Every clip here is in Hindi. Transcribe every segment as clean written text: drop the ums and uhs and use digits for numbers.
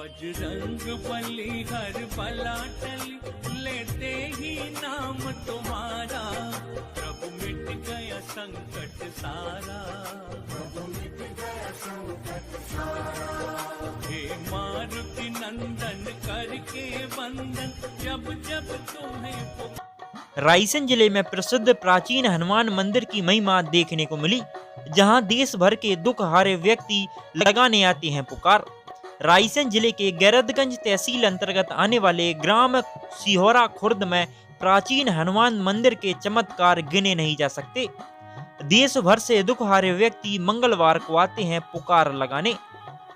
बजरंग बली हर भला टली, लेते ही नाम तुम्हारा, प्रभु मिट गया संकट सारा, प्रभु मिट गया संकट सारा। हे मारुति नंदन करके वंदन, जब जब तुम्हें। रायसेन जिले में प्रसिद्ध प्राचीन हनुमान मंदिर की महिमा देखने को मिली, जहां देश भर के दुख हारे व्यक्ति लगाने आते हैं पुकार। रायसेन जिले के गैरतगंज तहसील अंतर्गत आने वाले ग्राम सिहोरा खुर्द में प्राचीन हनुमान मंदिर के चमत्कार गिने नहीं जा सकते। देश भर से दुख हारे व्यक्ति मंगलवार को आते हैं पुकार लगाने।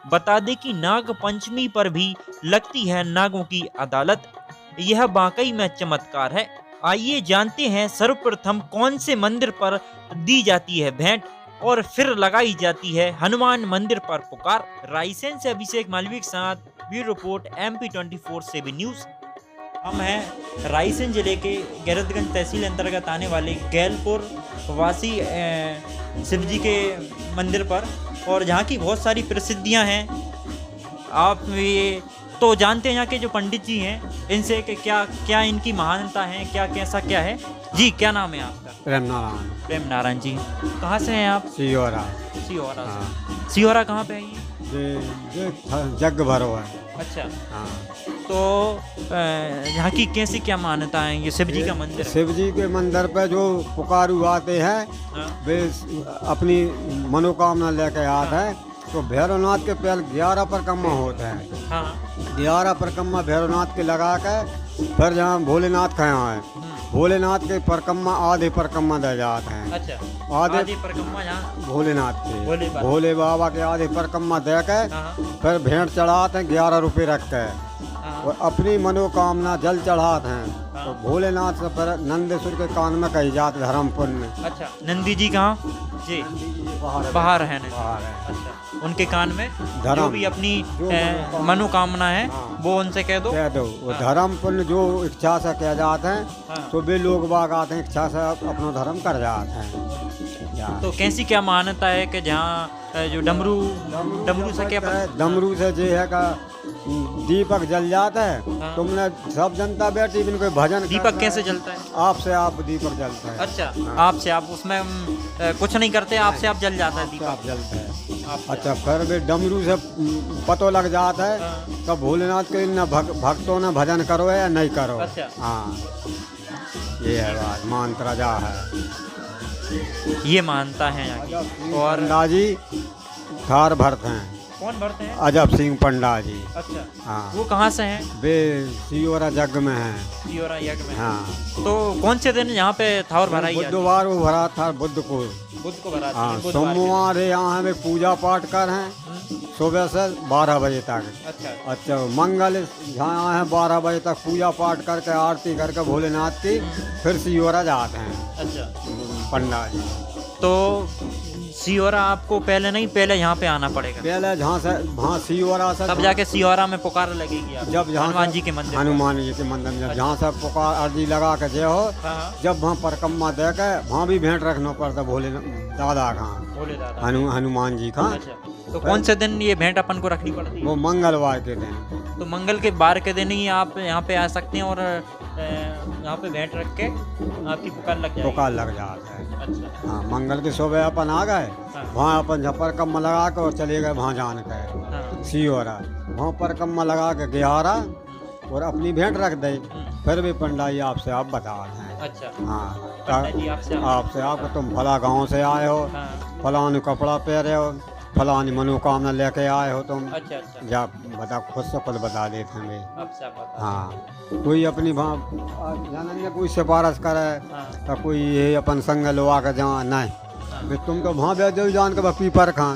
बता दें कि नाग पंचमी पर भी लगती है नागों की अदालत। यह वाकई में चमत्कार है। आइए जानते हैं सर्वप्रथम कौन से मंदिर पर दी जाती है भेंट और फिर लगाई जाती है हनुमान मंदिर पर पुकार। रायसेन से अभिषेक मालवीय के साथ ब्यूरो रिपोर्ट MP24/7 न्यूज। हम हैं रायसेन जिले के गैरतगंज तहसील अंतर्गत आने वाले गैलपुर वासी शिवजी के मंदिर पर, और जहाँ की बहुत सारी प्रसिद्धियाँ हैं। आप ये तो जानते हैं यहाँ के जो पंडित जी हैं इनसे कि क्या क्या इनकी महानता है, क्या कैसा क्या है। जी क्या नाम है आपका? प्रेम नारायण जी। कहाँ से हैं आप? सिहोरा। सिहोरा से। सिहोरा कहाँ पे है ये? जग भरो है। अच्छा हाँ। तो यहाँ की कैसी क्या मान्यता है? ये शिव जी का मंदिर है। शिव जी के मंदिर पे जो पुकारु आते हैं वे अपनी मनोकामना लेके आते हैं। तो भैरवनाथ के पहले 11 परिक्रमा होते हैं। हाँ। 11 परिक्रमा भैरवनाथ के लगा के फिर जहाँ भोलेनाथ खाया है, भोलेनाथ के परिक्रमा आधे परिक्रमा दे जाते हैं। अच्छा आधे परिक्रमा जहाँ भोलेनाथ के भोले बाबा के आधे परिक्रमा दे के फिर भेंट चढ़ाते हैं 11 रुपये रख के, और अपनी मनोकामना जल चढ़ाते हैं। तो भोलेनाथ से फिर नंदेश्वर के कान में कही जाते धर्म पुण्य। अच्छा नंदी जी कहाँ? जी बाहर है। अच्छा उनके कान में जो भी अपनी मनोकामना है वो उनसे कह दो। वो धर्म पुण्य जो इच्छा से कह जाते हैं तो वे लोग बाग आते हैं, इच्छा से अपना धर्म कर जाते हैं। तो कैसी क्या मान्यता है कि जहाँ जो डमरू से क्या डमरू से जो है का दीपक जल जाता है। तुमने सब जनता बैठी इनको भजन। दीपक कैसे जलता है? आपसे आप दीपक जलता है। अच्छा आपसे आप उसमें कुछ नहीं करते, आपसे आप जल जाता है दीपक। आप जलता है। अच्छा फिर भी डमरू से पतो लग जाता है तो भोलेनाथ के न भक्तों ने भजन करो या नहीं करो। अच्छा हाँ ये है बात, मंत्र जा है, ये मानता है यहाँ की। और पंडा जी थार भरते हैं। कौन भरते हैं? अजब सिंह पंडा जी। अच्छा हाँ। वो कहाँ से हैं? वे सियोरा जग में हैं। सियोरा यज्ञ में। हाँ। तो कौन से दिन यहाँ पे थावर भरा? बुधवार को भरा था, बुध को भरा। हाँ। सोमवार यहाँ में पूजा पाठ कर हैं सुबह से 12 बजे तक। अच्छा मंगल यहाँ है 12 बजे तक पूजा पाठ करके आरती करके भोलेनाथ की फिर सियोरा जाते हैं। अच्छा पंडा जी। तो सियोरा आपको पहले नहीं, पहले यहाँ पे आना पड़ेगा? पहले जहाँ से वहाँ सियोरा से तब जाके सियोरा में पुकार लगेगी आप। जब हनुमान जी के मंदिर, हनुमान जी के मंदिर में जहाँ से पुकार अर्जी लगा के जे हो, जब वहाँ परिक्रमा दे के वहाँ भी भेंट रखना पड़ता भोले दादा का, हनुमान जी का। तो कौन से दिन ये भेंट अपन को रखनी पड़ती है? वो मंगलवार के दिन। तो मंगल के बार के दिन ही आप यहाँ पे आ सकते हैं और यहाँ पे भेंट रख के आपकी पुकार लग जाएगी। पुकार लग जाता है। अच्छा हाँ मंगल के सुबह अपन आ गए, वहाँ अपन जब परिक्रमा लगा के और चले गए वहाँ जान के सियोरा, वहाँ परिक्रमा लगा के 11 और अपनी भेंट रख दे। फिर भी पंडा जी आपसे आप बता रहे हैं। अच्छा हाँ आपसे आप तुम फला गाँव से आए हो, फलानु कपड़ा पहरे हो, फलानी मनोकामना लेके आए हो तुम। अच्छा जा बता, खुद से खुद बता देते हैं। हाँ कोई अपनी जानेंगे कोई सिफारिश करे तो कोई ये अपन संग लोआ के जहाँ नहीं, तुम तो वहाँ बैठ जाओ जान के पीपर खां,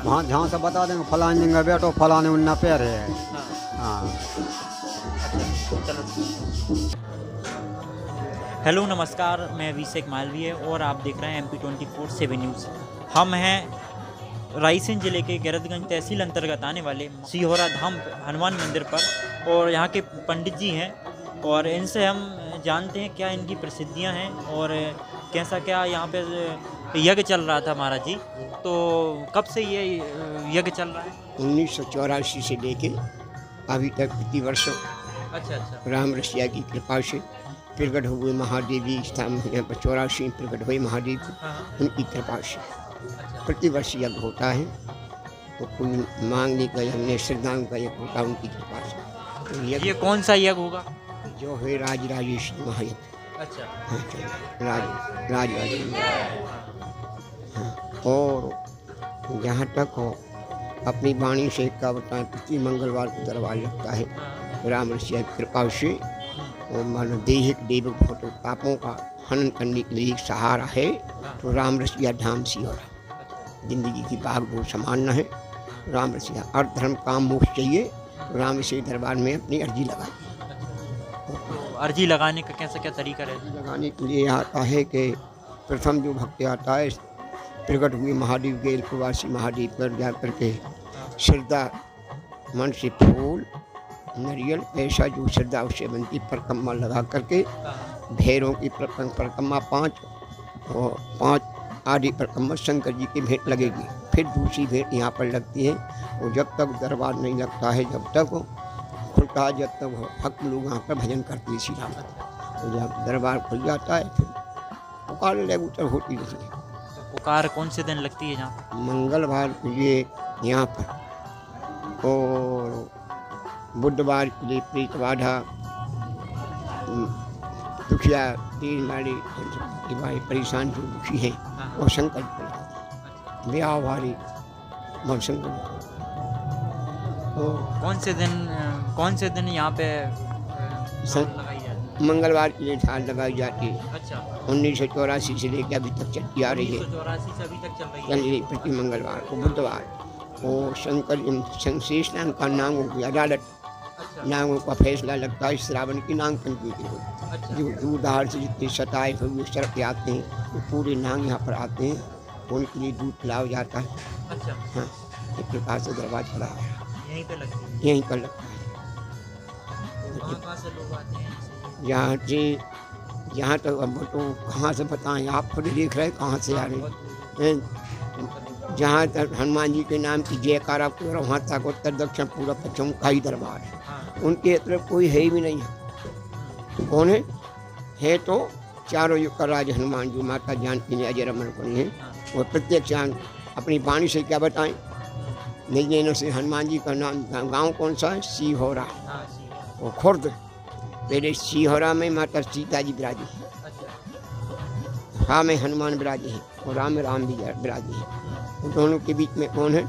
वहाँ जहाँ से बता देंगे फलानी जगह बैठो फलाने उन्ना पैर है। हाँ हेलो नमस्कार, मैं अभिषेक मालवीय और आप देख रहे हैं MP24/7 न्यूज़। हम हैं रायसेन जिले के गैरतगंज तहसील अंतर्गत आने वाले सिहोरा धाम हनुमान मंदिर पर, और यहाँ के पंडित जी हैं और इनसे हम जानते हैं क्या इनकी प्रसिद्धियाँ हैं और कैसा क्या यहाँ पे यज्ञ चल रहा था महाराज जी। तो कब से ये यज्ञ चल रहा है? 1984 से लेके अभी तक प्रतिवर्ष अच्छा अच्छा। राम रसिया की कृपा से प्रकट हुए महादेवी स्थान यहाँ पर 84 प्रकट हुए महादेव हाँ, उनकी कृपा से अच्छा प्रतिवर्ष यज्ञ होता है। तो कोई मांगने का हमने श्रद्धाओं का यज्ञ होता है उनकी कृपा से। तो ये यज्ञ कौन सा यज्ञ होगा? जो है राजराजेश्वरी महायज्ञ। अच्छा हाँ, चलो, राजराजेश्वरी। हाँ, और जहाँ तक हो अपनी वाणी से क्या बताएं, प्रति मंगलवार को दरबार लगता है हाँ, राम रसिया की कृपा से। और मानो देहिक देव भौतिक पापों का हनन करने के लिए एक सहारा है। तो राम रसिया धाम सी हो रहा, जिंदगी की भाग दौड़ संभालना है। राम रसिया अर्थ धर्म काम मोक्ष चाहिए तो राम रसिया दरबार में अपनी अर्जी लगाई। तो अर्जी लगाने का कैसा क्या तरीका रहता लगाने के लिए आता है कि प्रथम जो भक्त आता है प्रकट हुए महादेव के प्रवासी महादेव पर जा करके श्रद्धा मन से फूल नारियल ऐसा जो श्रद्धा उससे बनती परिक्रमा लगा करके है? भैरों की परिक्रमा 5 और 5 आदि परिक्रमा शंकर जी की भेंट लगेगी। फिर दूसरी भेंट यहाँ पर लगती है। और जब तक दरबार नहीं लगता है, जब तक खुलता है, जब तक भक्त लोग यहाँ पर भजन करते हैं श्री राम। तो जब दरबार खुल जाता है फिर पुकार रेगुलर होती रहती है। तो पुकार कौन से दिन लगती है जहाँ पे? मंगलवार के लिए यहाँ पर और बुधवार के लिए प्रीत बाधा दुखिया तीन वाली भाई परेशान जो दुखी है वो शंकर ब्याह वाली बहुत शंकर। तो कौन से दिन यहाँ पे सं- लगाई जाती मंगलवार के लिए ठाल लगाई जाती है। है? अच्छा 1984 से लेकर अभी तक चलती आ रही है। 1984 से अभी तक चल रही चल रही प्रति मंगलवार को बुधवार और शंकर शेष नाम का नांगों की अदालत अच्छा नांगों का फैसला लगता है। श्रावण की नांग पंचमी को अच्छा जो दूर दहाड़ से जितने सताए हुए सड़क पे आते हैं वो पूरे नांग यहाँ पर आते हैं। उनके लिए दूध पिलाया जाता है। अच्छा। हाँ, एक प्रकार से दरबार चला है, यहीं पे लगती है? यहीं पर लगता है। तो कहाँ से लोग आते हैं ऐसे? यहाँ तक अब तो कहाँ से बताएं, आप खुद देख रहे हैं कहाँ से आ रहे हैं। जहाँ तक हनुमान जी के नाम की जयकारा पूरा वहाँ तक उत्तर दक्षिण पूरा पश्चिम का ही दरबार है। हाँ, उनके तरफ कोई है भी नहीं है। कौन है तो चारों युग का राज हनुमान जी, माता जानकी ने अजय रमन बनी है। हाँ, और प्रत्येक चांद अपनी वाणी से क्या बताएं, निजनैनों से हनुमान जी का नाम गांव कौन सा है? सीहोरा हाँ, जी, और खुर्द। पहले सीहोरा में माता सीता जी विराजी है, अच्छा हाँ में हनुमान विराजी है और राम भी विराजी है। उन दोनों के बीच में कौन है?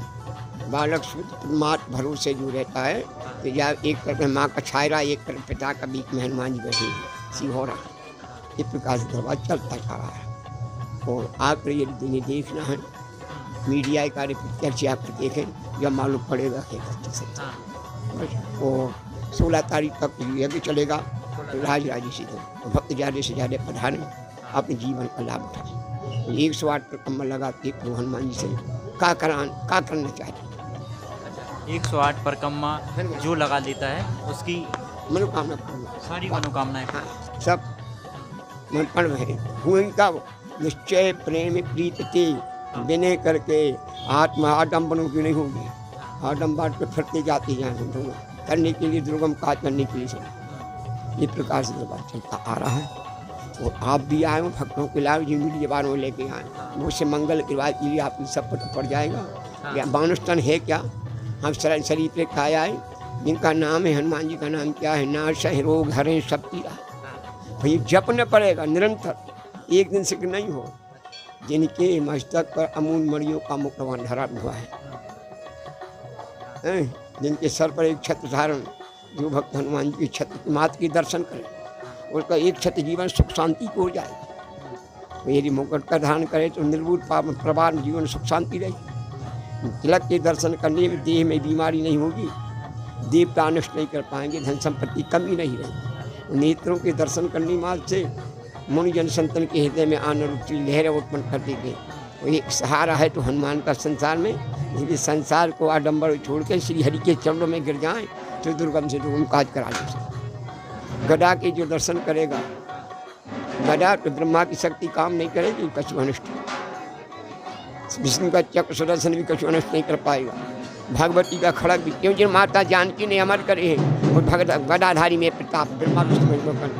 बालक शुद्ध मात भरोसे जो रहता है। तो या एक तरफ माँ का छायरा, एक तरफ पिता का, बीच में हनुमान जी बैठे हैं सीहोरा। इस प्रकार से दरबार चलता जा रहा है। और आप यदि इन्हें देखना है मीडिया के कार्य प्रत्यक्ष आप देखें, जब मालूम पड़ेगा कि अच्छे से। हाँ, और 16 तारीख तक यज्ञ चलेगा। तो राजराजेश्वरी से भक्त ज़्यादा से ज़्यादा पधारें, अपने जीवन का लाभ उठाएं। 108 परिक्रमा लगाते तो हनुमान जी से क्या करना चाहते 108 परिक्रमा जो लगा लेता है उसकी मनोकामना पूर्ण। सारी मनोकामनाएं हाँ, सब मन पण है हुई कब निश्चय प्रेम प्रीत ते विनय करके आत्मा आडम्बरों की नहीं होगी। आडम्बर पे फटते जाते जाए करने के लिए दुर्गम काज करने के लिए चला। ये प्रकार से दरबार चलता आ रहा है। और आप भी आए हो भक्तों के लाभ जी मीडिया बार में लेके आए, मुझसे मंगल के बाद के लिए आपकी सब पड़ जाएगा। या बानुष्टन है क्या? हम शरीर पे खाया है जिनका नाम है हनुमान जी का नाम क्या है? नाश रोग हरे सब पीरा। भाई जपना पड़ेगा निरंतर, एक दिन से नहीं हो। जिनके मस्तक पर अमूल मणियों का मुकुट धरा हुआ है, जिनके सर पर एक छत्र धारण, जो भक्त हनुमान जी की छत्र मात के दर्शन करें उसका एक छत्र जीवन सुख शांति को हो जाएगा। यदि मुकुट का धारण करे तो निर्भूत प्रभार जीवन सुख शांति रहेगी। तिलक के दर्शन करने में देह में बीमारी नहीं होगी, देवता नष्ट नहीं कर पाएंगे, धन संपत्ति कमी नहीं रहेगी। नेत्रों के दर्शन करने मात्र से मुनिजन संतन के हृदय में आनंद रूपी लहरें उत्पन्न कर देंगे। वो एक सहारा है तो हनुमान का संसार में, यदि संसार को आडंबर छोड़ के श्री हरि के चरणों में गिर जाएं तो दुर्गम से दुर्गम काज करा दे। गदा के जो दर्शन करेगा, गदा तो ब्रह्मा की शक्ति काम नहीं करेगी, कछु अनिष्ट विष्णु का चक्र सुदर्शन भी कुछ नष्ट नहीं कर पाएगा, भगवती का खड़ग भी, क्योंकि माता जानकी ने अमर करे हैं, और भगत गदाधारी में प्रताप ब्रह्मा विष्णु महेश्वर।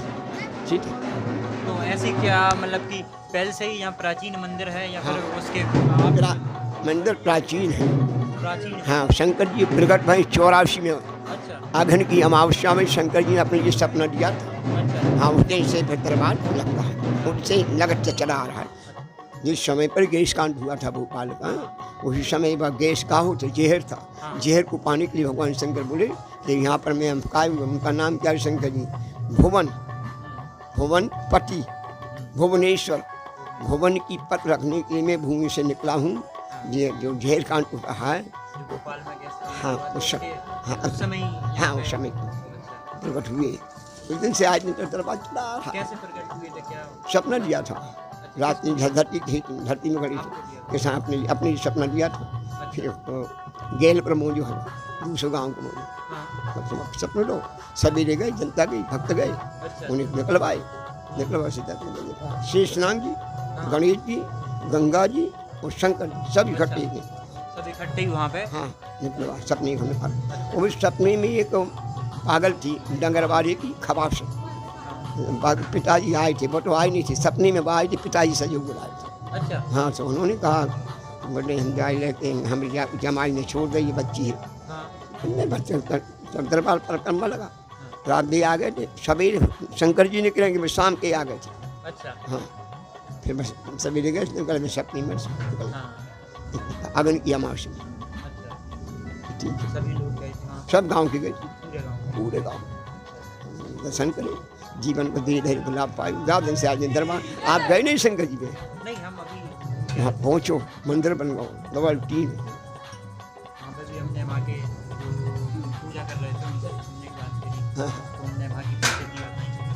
ठीक है, तो ऐसे क्या मतलब कि पहले से ही यहाँ प्राचीन मंदिर है या फिर उसके मंदिर प्राचीन है। प्राचीन है? हाँ, शंकर जी प्रकट भई 84 में, अच्छा आघन की अमावस्या में शंकर जी ने अपने लिए सपना दिया था। अच्छा हाँ, उस दिन से फिर दरबार लगता है, उनसे लगत से चला आ रहा है। जिस समय पर गैस कांड हुआ था भोपाल का, उसी समय वह गैस का हो तो जहर था, जहर को पाने के लिए भगवान शंकर बोले कि यहाँ पर मैं उनका नाम क्या है शंकर जी, भुवन पति भुवनेश्वर, भुवन की पत रखने के लिए मैं भूमि से निकला हूँ। ये जो जहर कांड उठा है भोपाल में कैसे? हाँ, उस समय हाँ उस समय प्रकट हुए। उस दिन से आज तक दरबार चला रहा। कैसे प्रकट हुए थे? क्या सपना दिया था, रात में धरती में खड़ी थी, किसान अपने सपना दिया था। फिर तो गेल पर मोह जो है दूसरे गाँव को मोह सपना लो, सवेरे गए, जनता गई, भक्त गए, उन्हें निकलवाए सीता शेषनाग जी, गणेश जी, गंगा जी और शंकर जी सब इकट्ठे गए, सब इकट्ठे ही वहाँ पे। हाँ निकलवा सपने हमें फल। उस सपने में एक पागल थी डंगरवाड़ी की खबाब से, पिताजी आए थे, वो तो आए नहीं थे, सपने में आए थे, पिताजी सजे हुए आए थे। अच्छा हाँ, तो उन्होंने कहा बड़े हम जाए लेते हैं, हम जमाई ने छोड़ दी, ये बच्ची है। हमने बच्चे दरबार पर करने लगा, रात भी आ गए थे, सवेरे शंकर जी निकलेंगे, मैं शाम के आ गए थे। अच्छा हाँ, फिर बस सवेरे गए निकल में सपने में निकल हाँ। अगन की अमावस्या में। अच्छा ठीक है, सभी लोग गए थे वहाँ? सब गांव के गए थे, पूरे गाँव? पूरे गांव दर्शन करे, जीवन को धीरे धीरे लाभ पाए। ज्यादा दिन से आज दरबार आप गए नहीं शंकर जी के? नहीं, हम अभी वहाँ पहुँचो, मंदिर बनवाओ, डबल टीम वहाँ पे भी हमने वहाँ के जो पूजा कर रहे थे उनसे हमने एक बात करी। हाँ। तो हमने वहाँ की बातें दिया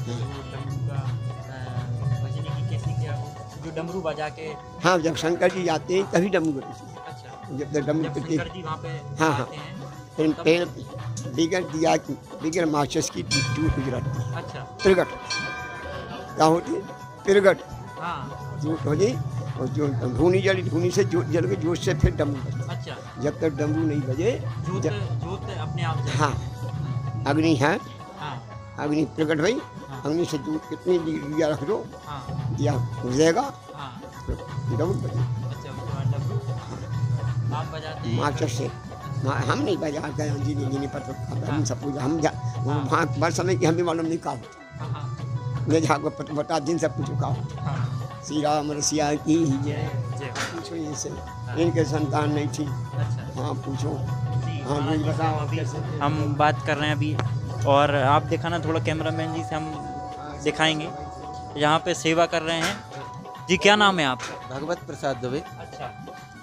जो डमरू का बजने की कैसी क्या जो डमरू बजा के। हाँ, जब शंकर जी जाते हैं तभी डमरू बजते हैं। अच्छा, जब तक डमरू जब पीते शंकर जी वहाँ पे हाँ, हाँ। आते हैं फिर तब- पेड़ बिगड़ माचिस की जूट गुजराती अच्छा प्रगट क्या होती है, प्रगट हाँ जूट हो जाए, और जो धूनी जली, धूनी से जोत जल गई, जोत से फिर डमरू बजते। अच्छा जब तक डमरू नहीं बजे जोत जोत अपने आप जले। हाँ, अग्नि है, हाँ अग्नि प्रकट हुई, हाँ। अग्नि से दूध कितनी दिया रख दो, हाँ दिया बुझेगा, हाँ। डमरू बजे। अच्छा उसके बाद डमरू आप बजाते हैं? माचिस से हम नहीं बजाते हैं, जीने पर तो हम सब पूजा हम वहाँ बस समय की हमें मालूम नहीं का होता, हाँ हाँ मैं जहाँ को बता दिन सब कुछ का होता। हाँ। श्री राम रसिया की जय। जय पूछो इनसे, इनके संतान नहीं थी। अच्छा हाँ पूछो, जी, हाँ महाराज जी जी से बताओ अभी कैसे। हम बात कर रहे हैं अभी, और आप दिखाना थोड़ा कैमरामैन जी से हम दिखाएंगे। यहाँ पे सेवा कर रहे हैं जी। क्या नाम है आपका? भगवत प्रसाद दुबे। अच्छा,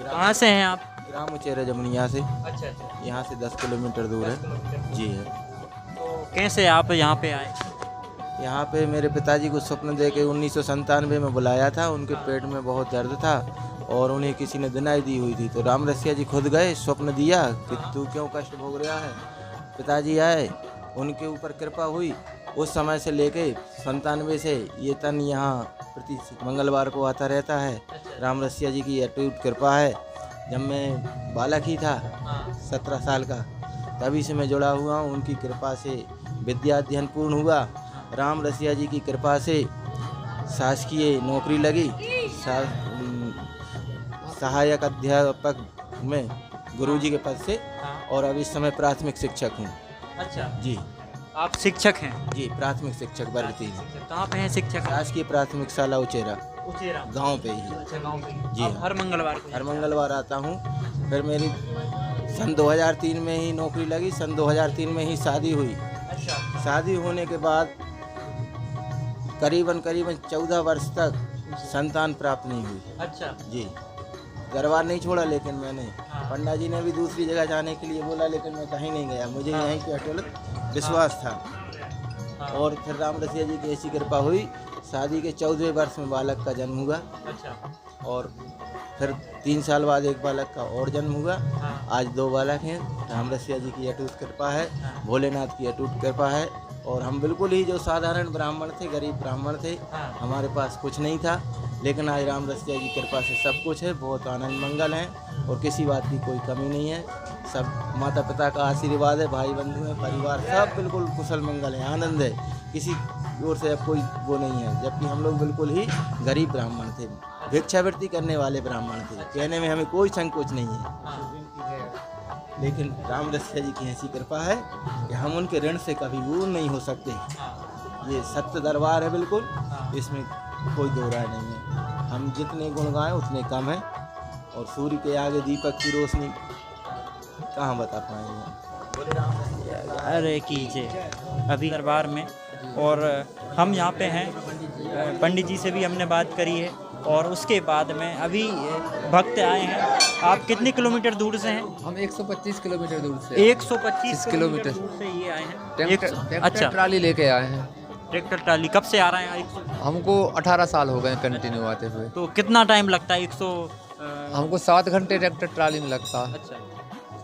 कहाँ से हैं आप? ग्राम उचेरा जमुनिया से, अच्छा अच्छा, यहाँ से 10 किलोमीटर दूर है। जी है। तो कैसे आप यहाँ पे आए? यहाँ पे मेरे पिताजी को स्वप्न दे के 1997 में बुलाया था। उनके पेट में बहुत दर्द था और उन्हें किसी ने दिनाई दी हुई थी, तो राम रसिया जी खुद गए, स्वप्न दिया कि तू क्यों कष्ट भोग रहा है। पिताजी आए, उनके ऊपर कृपा हुई। उस समय से लेके 97 से ये तन यहाँ प्रति मंगलवार को आता रहता है। राम रसिया जी की अटूट कृपा है। जब मैं बालक ही था 17 साल का, तभी से मैं जुड़ा हुआ हूँ। उनकी कृपा से विद्या अध्ययन पूर्ण हुआ। राम रसिया जी की कृपा से शासकीय नौकरी लगी, सहायक अध्यापक में गुरुजी के पद से, और अब इस समय प्राथमिक शिक्षक हूँ। अच्छा, जी आप शिक्षक हैं? जी, प्राथमिक शिक्षक वर्ग 3, कहाँ पे हैं शिक्षक? शासकीय प्राथमिक शाला उचेरा उचेरा गांव पे ही। अच्छा, गाँव पे? जी आप हाँ। हर मंगलवार को? हर मंगलवार आता हूँ। फिर मेरी सन 2003 में ही नौकरी लगी, सन 2003 में ही शादी हुई। अच्छा, शादी होने के बाद करीबन 14 वर्ष तक संतान प्राप्त नहीं हुई। अच्छा जी, दरबार नहीं छोड़ा, लेकिन मैंने हाँ। पंडा जी ने भी दूसरी जगह जाने के लिए बोला, लेकिन मैं कहीं नहीं गया। मुझे यहीं पे अटल विश्वास था। हाँ। और फिर राम रसिया जी की ऐसी कृपा हुई, शादी के 14वें वर्ष में बालक का जन्म हुआ, अच्छा, और फिर 3 साल बाद एक बालक का और जन्म हुआ। हाँ। आज 2 बालक हैं। राम रसिया जी की अटूट कृपा है, भोलेनाथ की अटूट कृपा है। और हम बिल्कुल ही जो साधारण ब्राह्मण थे, गरीब ब्राह्मण थे, हाँ। हमारे पास कुछ नहीं था, लेकिन आज राम रसिया जी की कृपा से सब कुछ है, बहुत आनंद मंगल है और किसी बात की कोई कमी नहीं है। सब माता पिता का आशीर्वाद है, भाई बंधु है, परिवार सब बिल्कुल कुशल मंगल है, आनंद है, किसी ओर से अब कोई वो नहीं है। जबकि हम लोग बिल्कुल ही गरीब ब्राह्मण थे, भिक्षावृत्ति करने वाले ब्राह्मण थे, कहने में हमें कोई संकोच नहीं है। लेकिन राम रसिया जी की ऐसी कृपा है कि हम उनके ऋण से कभी दूर नहीं हो सकते। ये सत्य दरबार है बिल्कुल, इसमें कोई दो राय नहीं है। हम जितने गुण गाएं उतने कम है और सूर्य के आगे दीपक की रोशनी कहाँ बता पाएंगे। अरे कीजिए अभी दरबार में, और हम यहाँ पे हैं, पंडित जी से भी हमने बात करी है और उसके बाद में अभी भक्त आए हैं। आप कितने किलोमीटर दूर से हैं? हम 125 किलोमीटर दूर से 125 किलोमीटर दूर से ये आए हैं। ट्रैक्टर अच्छा, ट्राली लेके आए हैं। ट्रैक्टर ट्राली कब से आ रहे हैं? हमको 18 साल हो गए कंटिन्यू आते हुए। तो कितना टाइम लगता है? 100 हमको 7 घंटे ट्रैक्टर ट्राली में लगता है। अच्छा,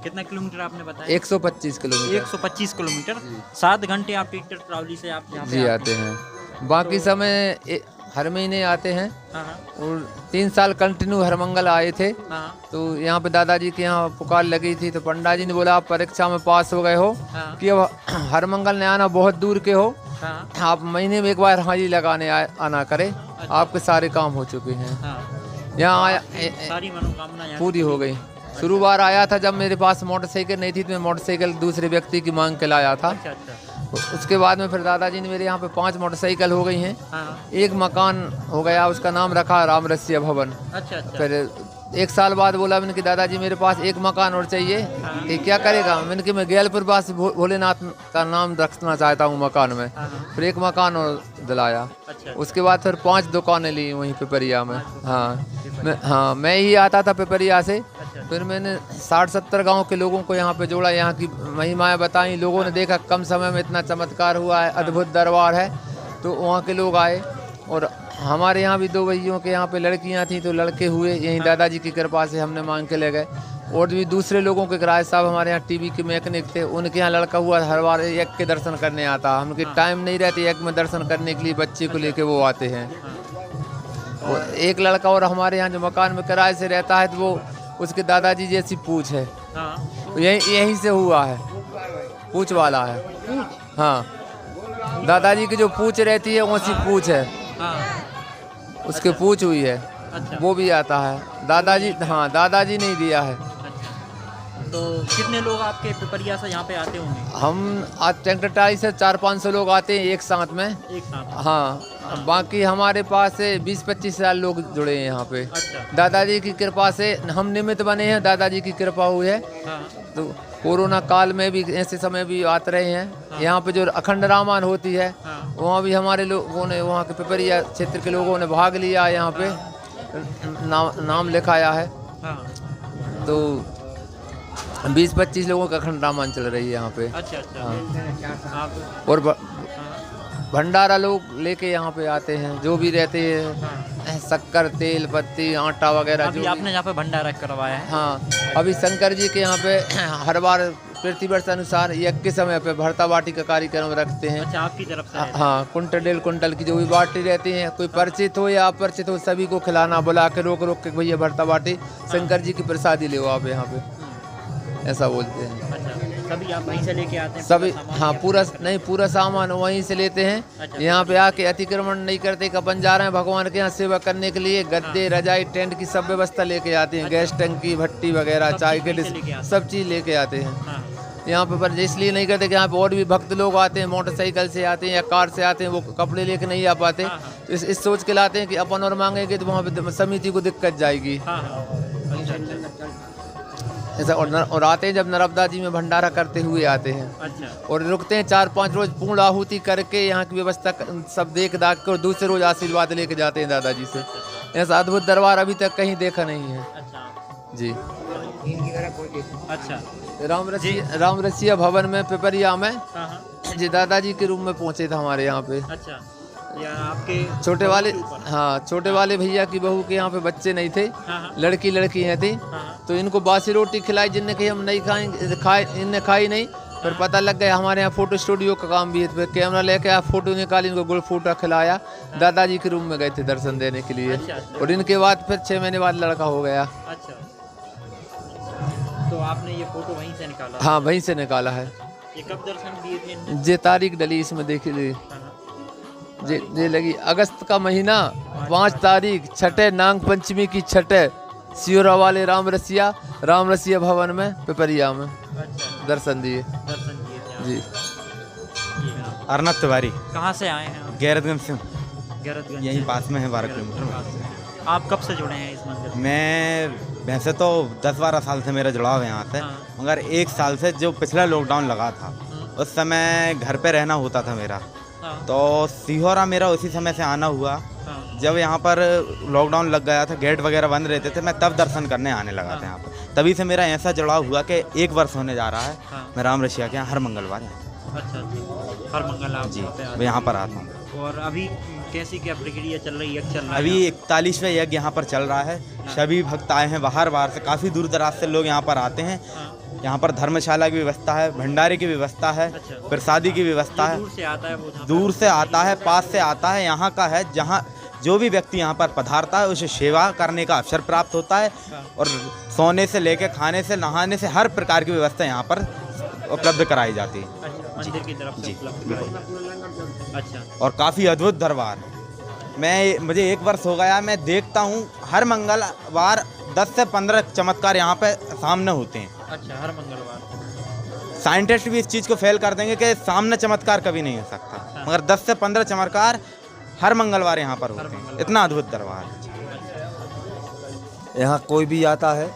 कितना किलोमीटर आपने बताया? 125 किलोमीटर। 125 किलोमीटर, 7 घंटे आप ट्रैक्टर ट्राली से आप यहाँ पे जी आते हैं। बाकी समय हर महीने आते हैं हाँ हाँ और 3 साल कंटिन्यू हर मंगल आए थे। हाँ तो यहाँ पे दादाजी के यहाँ पुकार लगी थी, तो पंडा जी ने बोला आप परीक्षा में पास हो गए हो हाँ कि अब हर मंगल ने आना, बहुत दूर के हो, हाँ आप महीने में एक बार हाजिरी लगाने आना करें, आपके सारे काम हो चुके हैं। हाँ, यहाँ आया सारी मनोकामना यहाँ पूरी हो गई। शुरू बार आया था जब मेरे पास मोटरसाइकिल नहीं थी, तो मैं मोटरसाइकिल दूसरे व्यक्ति की मांग के लाया था। अच्छा अच्छा, उसके बाद में फिर दादाजी ने मेरे यहाँ पे 5 मोटरसाइकिल हो गई हैं। हाँ एक मकान हो गया, उसका नाम रखा राम रसिया भवन। अच्छा अच्छा, फिर 1 साल बाद बोला मैंने कि दादाजी मेरे पास एक मकान और चाहिए, कि क्या करेगा? मैंने कि मैं गैलपुर पास भोलेनाथ का नाम रखना चाहता हूँ मकान में। फिर एक मकान और दिलाया। अच्छा उसके बाद फिर 5 दुकानें ली वहीं पिपरिया में। हाँ मैं ही आता था पिपरिया से। फिर मैंने 60-70 गांव के लोगों को यहाँ पे जोड़ा, यहाँ की महिमाएं बताई, लोगों ने देखा कम समय में इतना चमत्कार हुआ है, अद्भुत दरबार है, तो वहाँ के लोग आए। और हमारे यहाँ भी 2 भैयों के यहाँ पे लड़कियाँ थी, तो लड़के हुए, यहीं दादाजी की कृपा से हमने मांग के ले गए। और भी दूसरे लोगों के किराए साहब हमारे यहाँ टीवी के मैकेनिक थे, उनके यहाँ लड़का हुआ हर बार यज्ञ के दर्शन करने आता। हमके टाइम नहीं रहती यज्ञ में दर्शन करने के लिए, बच्चे को लेके वो आते हैं। और एक लड़का और हमारे यहाँ जो मकान में किराए से रहता है, तो वो उसके दादाजी जैसी पूछ है, हाँ यहीं से हुआ है, पूछ वाला है। हाँ, दादाजी की जो पूछ रहती है वैसी पूछ है, हाँ उसके पूछ हुई है। अच्छा, वो भी आता है दादाजी। हाँ, दादाजी नहीं दिया है। तो कितने लोग आपके पिपरिया से यहाँ पे आते होंगे? हम आज ट्रैक्टर ट्राली से 400-500 लोग आते हैं एक साथ में। एक साथ? हाँ, बाकी हमारे पास से 20-25 साल लोग जुड़े हैं यहाँ पे। अच्छा, दादाजी की कृपा से हम निमित्त बने हैं, दादाजी की कृपा हुई है। हाँ तो कोरोना काल में भी ऐसे समय भी आते रहे हैं। यहाँ पे जो अखंड रामायण होती है, हाँ वहाँ भी हमारे लोगों ने, वहाँ के पिपरिया क्षेत्र के लोगों ने भाग लिया, यहाँ पे नाम लिखाया है। हाँ, तो 20-25 लोगों का अखंड रामायण चल रही है यहाँ पे। अच्छा अच्छा, आप और भंडारा लोग लेके यहाँ पे आते हैं, जो भी रहते हैं, शक्कर, तेल, पत्ती, आटा वगैरह। अभी आपने यहाँ पे भंडारा करवाया है? हाँ, अभी शंकर जी के यहाँ पे हर बार प्रतिवर्ष अनुसार यज्ञ के समय पे भरता बाटी का कार्यक्रम रखते हैं। अच्छा, आपकी तरफ से है? हाँ, कुंटल 1.5 कुंटल की जो भी बाटी रहती है, कोई परिचित हो या अपरिचित हो, सभी को खिलाना, बुला के रोक रोक के भैया भरता बाटी शंकर जी की प्रसादी ले आप यहाँ पे, ऐसा बोलते हैं। अच्छा, सभी आप वहीं से लेके आते हैं? सभी, पूरा सामान हाँ, या पूरा फिर- नहीं, पूरा सामान वहीं से लेते हैं। अच्छा। यहाँ पे आके अतिक्रमण नहीं करते कि अपन जा रहे हैं भगवान के यहाँ सेवा करने के लिए, गद्दे, रजाई, टेंट की सब व्यवस्था लेके आते हैं। गैस टंकी, भट्टी वगैरह, सब चाय चीज़ के वहीं से लेके आते हैं। सब चीज़ लेके आते हैं हाँ, यहाँ पे। पर इसलिए नहीं करते कि यहाँ पे और भी भक्त लोग आते हैं, मोटरसाइकिल से आते हैं या कार से आते हैं, वो कपड़े लेके नहीं आ पाते। हाँ, हाँ। तो इस सोच के लाते हैं कि अपन और मांगेंगे तो वहाँ पे समिति को दिक्कत जाएगी, हाँ हाँ, अच्छा अच्छा ऐसा। और आते हैं जब नर्मदा जी में भंडारा करते हुए आते हैं, अच्छा, और रुकते हैं 4-5 रोज, पूर्ण आहुति करके यहाँ की व्यवस्था सब देख दाख के, और दूसरे रोज आशीर्वाद लेके जाते हैं दादाजी से। ऐसा अद्भुत दरबार अभी तक कहीं देखा नहीं है अच्छा जी। अच्छा, राम रसिया भवन में पिपरिया में हाँ हाँ, जी दादाजी के रूम में पहुंचे थे हमारे यहाँ पे। अच्छा, या आपके छोटे वाले, हाँ, छोटे वाले भैया की बहू के यहाँ पे बच्चे नहीं थे, हाँ हाँ, लड़की हैं थी, हाँ तो इनको बासी रोटी खिलाई, जिनने कही हम नहीं खाएंगे, इनने खाई नहीं, फिर पता लग गया हमारे यहाँ फोटो स्टूडियो का काम भी है, फिर कैमरा लेके आया, फोटो निकाली, इनको गुड़ फूटा खिलाया, दादाजी के रूम में गए थे दर्शन देने के लिए। और इनके बाद फिर 6 महीने बाद लड़का हो गया। अच्छा, तो आपने ये फोटो वहीं से निकाला? हाँ, वहीं से निकाला है। ये कब दर्शन दिए थे इनने? जे तारीख डली इसमें देखी ली, जे लगी अगस्त का महीना 5 तारीख, छठे नाग पंचमी की छठे, सियोरा वाले राम रसिया भवन में पिपरिया में दर्शन दिए। जी। अर्नब तिवारी। कहाँ से आए हैं? गैरतगंज से। गैरतगंज यहीं से? पास में है, 12 किलोमीटर। आप कब से जुड़े हैं इस मंदिर से? मैं वैसे तो 10-12 साल से मेरा जुड़ाव है यहाँ से, हाँ। मगर 1 साल से जो पिछला लॉकडाउन लगा था उस समय घर पे रहना होता था मेरा, हाँ। तो सीहोरा मेरा उसी समय से आना हुआ। हाँ। जब यहाँ पर लॉकडाउन लग गया था, गेट वगैरह बंद रहते थे, मैं तब दर्शन करने आने लगा था यहाँ पर। तभी से मेरा ऐसा जुड़ाव हुआ कि 1 वर्ष होने जा रहा है। हाँ। मैं राम रसिया के यहाँ हर मंगलवार यहाँ अच्छा, हर मंगल आप जी यहाँ पे आते मैं यहाँ पर आता हूँ। हैं। और अभी कैसी क्या प्रक्रिया चल रही है? अभी 41वां यज्ञ यहाँ पर चल रहा है। सभी भक्त आए हैं बाहर से, काफ़ी दूर दराज से लोग यहाँ पर आते हैं। यहाँ पर धर्मशाला की व्यवस्था है, भंडारे की व्यवस्था है, अच्छा। प्रसादी की व्यवस्था है। दूर से आता है वो? दूर से आता है, पास से आता है। यहाँ का है जहाँ जो भी व्यक्ति यहाँ पर पधारता है उसे सेवा करने का अवसर प्राप्त होता है, और सोने से लेकर खाने से नहाने से हर प्रकार की व्यवस्था यहाँ पर उपलब्ध कराई जाती है। अच्छा, मंदिर की तरफ से जी, उपलब्ध कराई। अच्छा, और काफ़ी अद्भुत दरबार। मुझे 1 वर्ष हो गया, मैं देखता हूँ हर मंगलवार 10 से 15 चमत्कार यहाँ पे सामने होते हैं। अच्छा, हर मंगलवार। साइंटिस्ट भी इस चीज़ को फेल कर देंगे कि सामने चमत्कार कभी नहीं हो सकता, मगर 10 से 15 चमत्कार हर मंगलवार यहाँ पर होते हैं। इतना अद्भुत दरबार है। यहाँ कोई भी आता है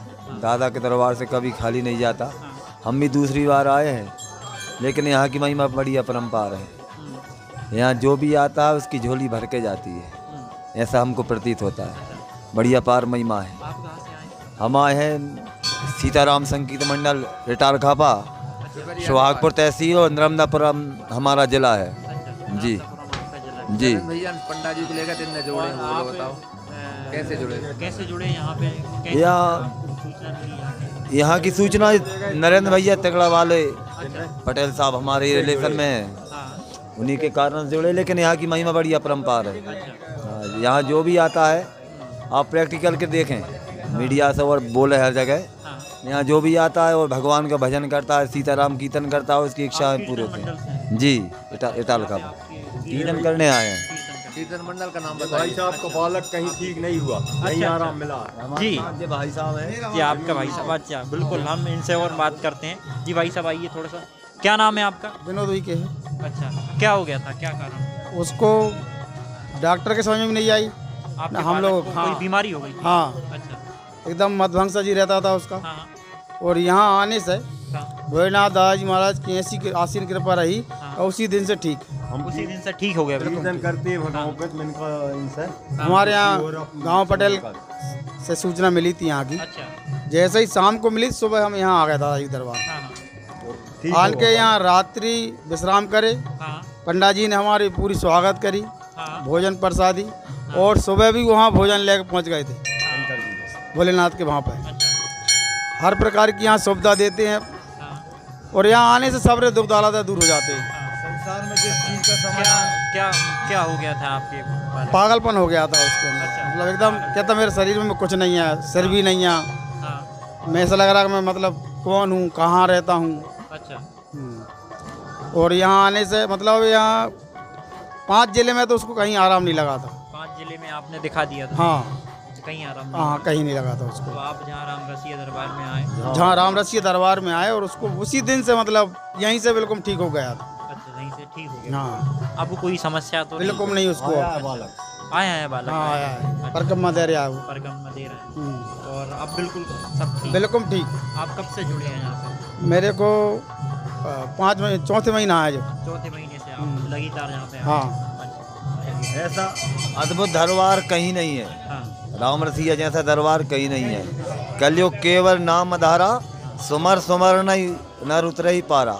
दादा के दरबार से कभी खाली नहीं जाता। हम भी दूसरी बार आए हैं, लेकिन यहाँ की महिमा बड़ी अपरंपार है। यहाँ जो भी आता है उसकी झोली भर के जाती है, ऐसा हमको प्रतीत होता है। बड़ी अपार महिमा है। आप कहाँ से आए? हम आए हैं सीताराम संगीत मंडल रिटार खापा, सुहागपुर तहसील और नर्मदापुरम हमारा जिला है। अच्छा, जी आपका जिला है। जी। भैया पंडा जी को लेकर इतने जोड़े हैं, वो बताओ कैसे जुड़े? कैसे जुड़े यहाँ पे? कैसे यहाँ सूचना मिली यहाँ पे? यहाँ की सूचना नरेंद्र भैया तगड़ा वाले पटेल साहब हमारे रिलेशन में हैं, हाँ। उन्हीं के कारण जुड़े। लेकिन यहाँ की महिमा बड़ी अपरंपार है। हाँ, यहाँ जो भी आता है आप प्रैक्टिकल के देखें, मीडिया से और बोले हर जगह, यहाँ जो भी आता है और भगवान का भजन करता है, सीताराम कीर्तन करता है, उसकी इच्छाएं पूरी होती हैं। जी, इटाल का कीर्तन करने आए हैं। कीर्तन मंडल का नाम भाई बताइए। साहब का बालक कहीं ठीक नहीं हुआ, कहीं आराम मिला। जी ये भाई साहब हैं। जी, आपका भाई साहब। अच्छा, बिल्कुल, हम इनसे और बात करते हैं। जी भाई साहब आइए थोड़ा सा। क्या नाम है आपका? विनोद भाई के है। अच्छा, क्या हो गया था, क्या कारण? उसको डॉक्टर के समझ में नहीं आई। आपके हम बालक लोग को हाँ कोई बीमारी हो गई थी? हाँ, अच्छा, एकदम मदभंसा जी रहता था उसका। हाँ और यहाँ आने से हाँ, भोलेनाथ दादा जी महाराज की ऐसी आसीन कृपा रही और उसी दिन से ठीक। उसी दिन से ठीक हो गया बिल्कुल। कीर्तन करते हैं भगाओं पे, तो इनका इनसे हमारे यहाँ गांव पटेल से सूचना मिली थी यहाँ की। अच्छा, जैसे ही शाम को मिली, सुबह हम यहाँ आ गए दादा जी दरबार। हाँ आन के यहाँ रात्रि विश्राम करे। हाँ पंडा जी ने हमारी पूरी स्वागत करी, हाँ भोजन प्रसादी, और सुबह भी वहाँ भोजन लेकर पहुँच गए थे भोलेनाथ के वहाँ पर। अच्छा, हर प्रकार की यहाँ सुविधा देते हैं, हाँ। और यहाँ आने से सारे दुख दर्द दूर हो जाते हैं। संसार में जिस चीज का क्या क्या क्या हो गया था आपके बालक? पागलपन हो गया था उसके अंदर। अच्छा। मतलब एकदम कहता मेरे शरीर में कुछ नहीं है, सिर भी नहीं है, हाँ, मैं ऐसा लग रहा है कि मैं मतलब कौन हूँ, कहाँ रहता हूँ। अच्छा, और यहाँ आने से मतलब यहाँ 5 जिले में तो उसको कहीं आराम नहीं लगा था। 5 जिले में आपने दिखा दिया था? हाँ कहीं आराम नहीं? हाँ, कहीं नहीं लगा था तो उसको। आप जहाँ राम रसिया दरबार में आए? जहाँ राम रसिया दरबार में आए, और उसको उसी दिन से मतलब यहीं से बिल्कुल ठीक हो गया था। अच्छा, यहीं से ठीक हो गया। हाँ, अब कोई समस्या तो नहीं? बिल्कुल नहीं उसको। आया है बालक? हाँ, आया है, परिक्रमा दे रहा है वो। परिक्रमा दे रहे हैं और अब बिल्कुल सब ठीक? बिल्कुल ठीक। आप कब से जुड़े हैं यहाँ पे? मेरे को 4थे महीना आया जो। चौथे महीने से आप लगातार यहाँ पे? हाँ। अच्छा, ऐसा अद्भुत दरबार कहीं नहीं है। हाँ, राम रसिया जैसा दरबार कहीं नहीं है। कलयुग केवल नाम आधारा, सुमर सुमर नहीं नर उतर ही पारा।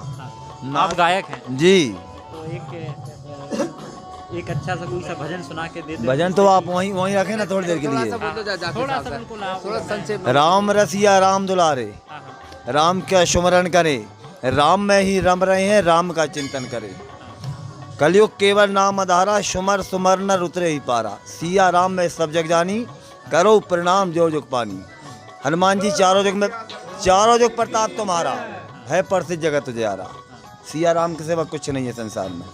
आप गायक हैं जी। तो एक अच्छा सा कोई सा भजन सुना के दे दे। भजन तो आप वहीं वहीं रखें ना थोड़ी देर के लिए। थोड़ा सा बिल्कुल आप थोड़ा संक्षेप। राम रसिया राम दुलारे, हाँ, हाँ, राम का सुमरण करे, राम में ही रम रहे हैं, राम का चिंतन करें। कलयुग केवल नाम आधारा, सुमर सुमर नर उतरे ही पारा। सिया राम में सब जग जानी, करो प्रणाम जो जुग पानी। हनुमान जी चारों जुग प्रताप तुम्हारा, है प्रसिद्ध जगत तुझारा। सिया राम के सिवा कुछ नहीं है संसार में,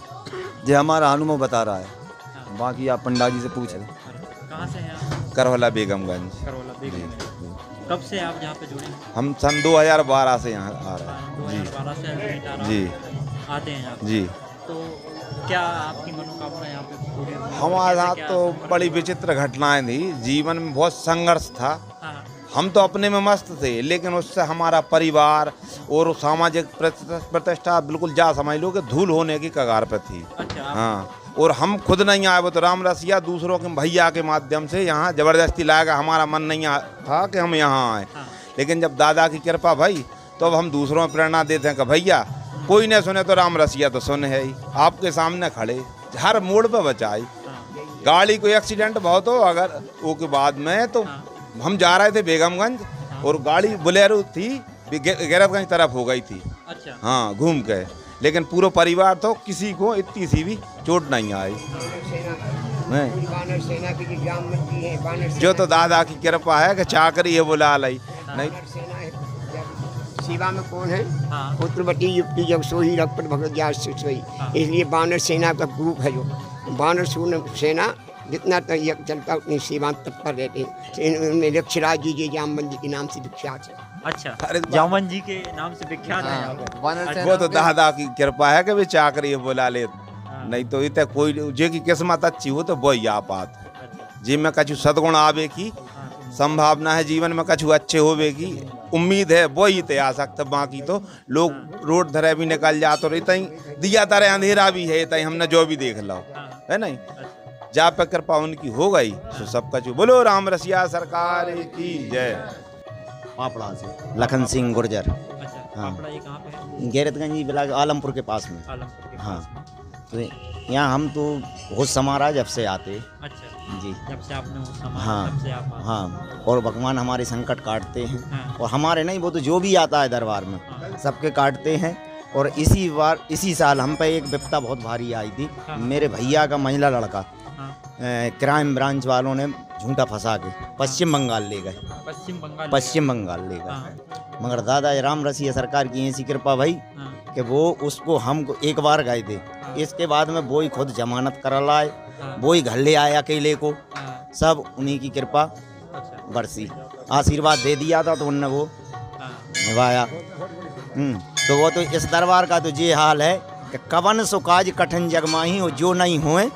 जो हमारा हनुमान बता रहा है। बाकी आप पंडा जी से पूछ लें। कहाँ से हैं आप? करवला बेगमगंज। करौला बेगमगंज। कब से आप यहाँ पे जुड़े हैं? हम सन 2012 से यहाँ आ रहे हैं। 2012 से जी आते हैं यहाँ पे। जी। तो क्या आपकी मनोकामना यहाँ पे पूरी हुई? हमारे साथ क्या तो सफल बड़ी हुई? विचित्र घटनाएं थी, जीवन में बहुत संघर्ष था। हाँ, हम तो अपने में मस्त थे, लेकिन उससे हमारा परिवार और सामाजिक प्रतिष्ठा बिल्कुल जा समझ लो कि धूल होने की कगार पर थी। अच्छा। हाँ, और हम खुद नहीं आए, वो तो राम रसिया दूसरों के भैया के माध्यम से यहाँ जबरदस्ती लाएगा। हमारा मन नहीं था कि हम यहाँ आए, हाँ। लेकिन जब दादा की कृपा भाई, तो अब हम दूसरों में प्रेरणा देते हैं कि भैया कोई नहीं सुने तो राम रसिया तो सुने है ही, आपके सामने खड़े हर मोड़ पर बचाई। गाड़ी कोई एक्सीडेंट बहुत हो अगर वो के बाद में, तो हम जा रहे थे बेगमगंज और गाड़ी बोलेरो थी गैरतगंज तरफ हो गई थी। अच्छा। हाँ, घूम के, लेकिन पूरा परिवार तो किसी को इतनी सी भी चोट नहीं आई। नहीं, बानर सेना की जो जाम मंदी है, बानर जो तो दादा की कृपा है कि चाकरी है बुला लाई। नहीं, सेना है। सेवा में कौन है? हाँ। पुत्रवती युक्ति जब सोही रघुपति भगत जास सोई। इसलिए बानर सेना का ग्रुप है जो बानर सेना जितना तक चलता उतनी सेवा तत्पर रहते हैं। उनमें रक्षराज जी जामवंत जी के नाम से विख्यात है। अच्छा, जामवंत जी के नाम से विख्यात है यहाँ पे। वो तो दादा की कृपा है कि वे चाकरी बुला ले, नहीं तो इतने कोई जे की किस्मत अच्छी हो तो वही आ पात। जी में कछु सदगुण आवे की संभावना है, जीवन में कछु अच्छे होवे की उम्मीद है, वही ते आ सकता। बाकी तो लोग रोड धरे भी निकल जाते और इतना ही दिया तरह अंधेरा भी है, इतना ही हमने जो भी देख लो है नहीं। जा पे कृपा उनकी हो गई तो सब कछु। बोलो राम रसिया सरकार की जय। पापड़ा से लखन सिंह गुर्जर। अच्छा, पापड़ा ये कहाँ पे है? गैरतगंज ब्लॉक आलमपुर के पास में। आलमपुर के हाँ। पास में। तो यहाँ हम तो होश समारा जब से आते। अच्छा जी। जब से आपने वो समाज हाँ तब से आप आते हाँ, और भगवान हमारे संकट काटते हैं। हाँ। और हमारे नहीं, वो तो जो भी आता है दरबार में सबके काटते हैं। और इसी साल हम पे एक विपदा बहुत भारी आई थी। हाँ। मेरे भैया का महिला लड़का हाँ। क्राइम ब्रांच वालों ने झूठा फंसा के पश्चिम बंगाल ले गए। पश्चिम बंगाल ले गए। हाँ। मगर दादा राम रसिया सरकार की ऐसी कृपा भाई हाँ। कि वो उसको हम एक बार गए थे। हाँ। इसके बाद में वो ही खुद जमानत करा लाए। हाँ। वो ही घर ले आया अकेले को। हाँ। सब उन्हीं की कृपा अच्छा। बरसी, आशीर्वाद दे दिया था तो उनने वो हाँ। निभाया। तो वो तो इस दरबार का तो ये हाल है कि कवन सो काज कठिन जगमाही हो, जो नहीं होए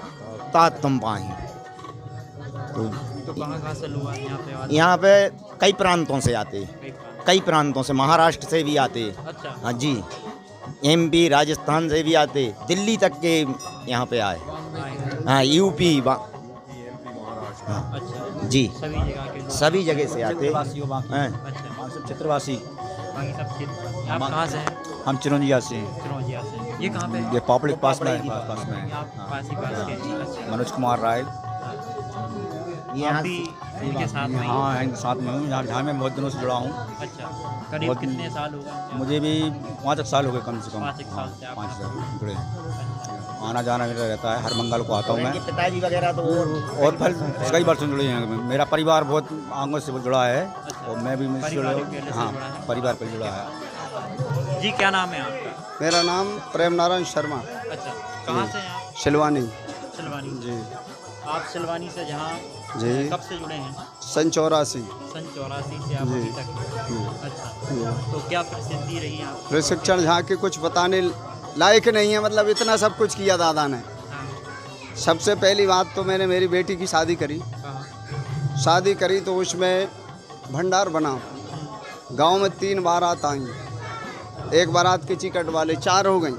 तात तुम पाही। तो कहाँ से लोग यहाँ पे? यहाँ पे कई प्रांतों से आते हैं, कई प्रांतों से, महाराष्ट्र से भी आते। अच्छा। हाँ जी, MP राजस्थान से भी आते, दिल्ली तक के यहाँ पे आए। हाँ, UP अच्छा जी, सभी जगह के लोग? सभी जगह से आते हैं। अच्छा, सब चित्रवासी। बाकी सब क्षेत्र। आप कहाँ से हैं? हम चिरौंजिया से हैं। चिरौंजिया से। ये कहाँ पे है? ये पापड़ी के पास में है। पास में है। आप पास ही पास के। अच्छा। मनोज कुमार राय। आप भी इनके साथ में ही? हाँ, इनके साथ में हूँ। यहाँ मैं बहुत दिनों से जुड़ा हूँ। अच्छा, करीब कितने साल हो गए? मुझे भी 5 साल हो गए कम से कम। 5 साल से आप 5 साल जुड़े। आना जाना मेरा रहता है, हर मंगल को आता हूँ मैं। पिताजी वगैरह तो और फिर कई बार से जुड़े हैं। मेरा परिवार बहुत आंगों से जुड़ा है। और मैं भी हाँ, परिवार पर जुड़ा है। जी, क्या नाम है आपका? मेरा नाम प्रेम नारायण शर्मा। अच्छा, कहाँ से हैं आप? सिलवानी सिलवानी जी। आप सिलवानी से जहाँ जी। कब से जुड़े हैं? सन 84। सन 84 से आप अभी तक? अच्छा, तो क्या प्रसिद्धि रही आप? प्रशिक्षण यहाँ के कुछ बताने लायक नहीं है, मतलब इतना सब कुछ किया दादा ने। सबसे पहली बात तो मैंने मेरी बेटी की शादी करी। शादी करी तो उसमें भंडार बना। गांव में 3 बारात आई, एक बारात के चिकट वाले 4 हो गई।